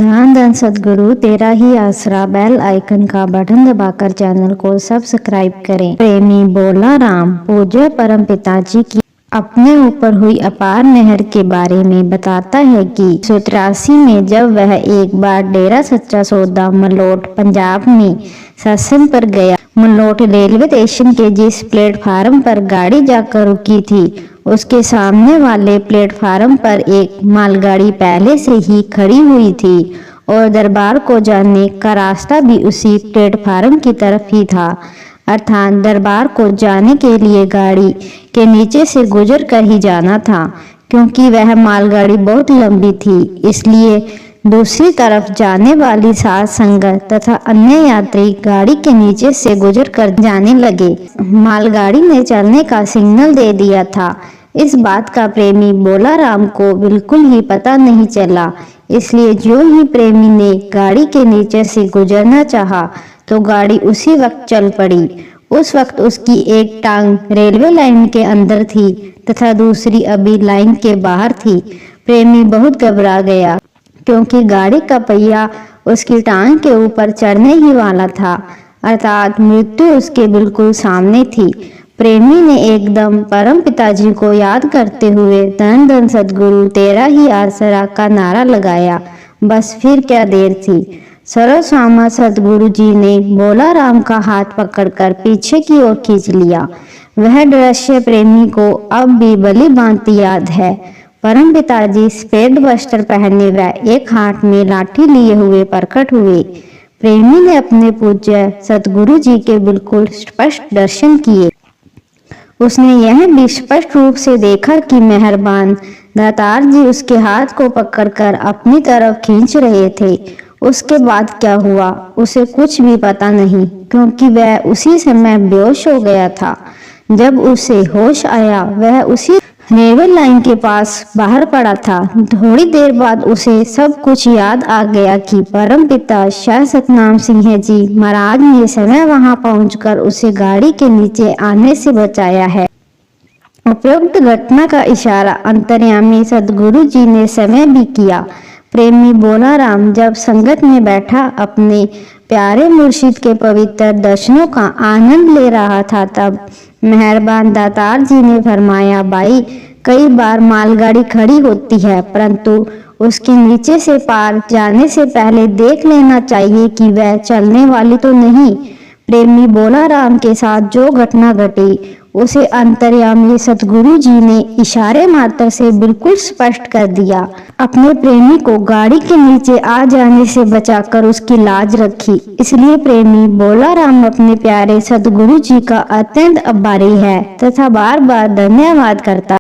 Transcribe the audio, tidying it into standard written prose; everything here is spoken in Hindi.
धन धन सद्गुरु तेरा ही आसरा। बेल आइकन का बटन दबाकर चैनल को सब्सक्राइब करें। प्रेमी बोला राम पूज्य परम पिताजी की अपने ऊपर हुई अपार मेहर के बारे में बताता है कि 1983 में जब वह एक बार डेरा सच्चा सौदा मलोट पंजाब में सत्संग पर गया। मलोट रेलवे स्टेशन के जिस प्लेटफार्म पर गाड़ी जाकर रुकी थी उसके सामने वाले प्लेटफार्म पर एक मालगाड़ी पहले से ही खड़ी हुई थी और दरबार को जाने का रास्ता भी उसी प्लेटफार्म की तरफ ही था। अर्थात दरबार को जाने के लिए गाड़ी के नीचे से गुजर कर ही जाना था। क्योंकि वह मालगाड़ी बहुत लंबी थी, इसलिए दूसरी तरफ जाने वाली साध संगत तथा अन्य यात्री गाड़ी के नीचे से गुजर कर जाने लगे। मालगाड़ी ने चलने का सिग्नल दे दिया था। इस बात का प्रेमी बोला राम को बिल्कुल ही पता नहीं चला, इसलिए जो ही प्रेमी ने गाड़ी के नीचे से गुजरना चाहा तो गाड़ी उसी वक्त चल पड़ी। उस वक्त उसकी एक टांग रेलवे लाइन के अंदर थी तथा दूसरी अभी लाइन के बाहर थी। प्रेमी बहुत घबरा गया क्योंकि गाड़ी का पहिया उसकी टांग के ऊपर चढ़ने ही वाला था, अर्थात मृत्यु उसके बिल्कुल सामने थी। प्रेमी ने एकदम परम पिताजी को याद करते हुए धन धन सद्गुरु तेरा ही आसरा का नारा लगाया। बस फिर क्या देर थी। सर्वस्वामा सद्गुरु जी ने बोला राम का हाथ पकड़कर पीछे की ओर खींच लिया। वह दृश्य प्रेमी को अब भी भली भांति याद है। परम पिताजी सफेद वस्त्र पहने व एक हाथ में लाठी लिए हुए प्रकट हुए। प्रेमी ने अपने पूज्य सद्गुरु जी के बिल्कुल स्पष्ट दर्शन किए। उसने यह भी स्पष्ट रूप से देखा कि मेहरबान दातार जी उसके हाथ को पकड़कर अपनी तरफ खींच रहे थे। उसके बाद क्या हुआ उसे कुछ भी पता नहीं, क्योंकि वह उसी समय बेहोश हो गया था। जब उसे होश आया वह उसी रेलवे लाइन के पास बाहर पड़ा था। थोड़ी देर बाद उसे सब कुछ याद आ गया कि परम पिता शाह सतनाम सिंह जी महाराज ने समय वहां पहुंचकर उसे गाड़ी के नीचे आने से बचाया है। उपयुक्त घटना का इशारा अंतर्यामी सद्गुरु जी ने समय भी किया। प्रेमी बोला राम जब संगत में बैठा अपने प्यारे मुर्शिद के पवित्र दर्शनों का आनंद ले रहा था, तब मेहरबान दातार जी ने फरमाया, भाई कई बार मालगाड़ी खड़ी होती है, परंतु उसके नीचे से पार जाने से पहले देख लेना चाहिए कि वह चलने वाली तो नहीं। प्रेमी बोला राम के साथ जो घटना घटी उसे अंतर्यामी सद्गुरु जी ने इशारे मात्र से बिल्कुल स्पष्ट कर दिया। अपने प्रेमी को गाड़ी के नीचे आ जाने से बचाकर उसकी लाज रखी। इसलिए प्रेमी बोला राम अपने प्यारे सद्गुरु जी का अत्यंत आभारी है तथा बार बार धन्यवाद करता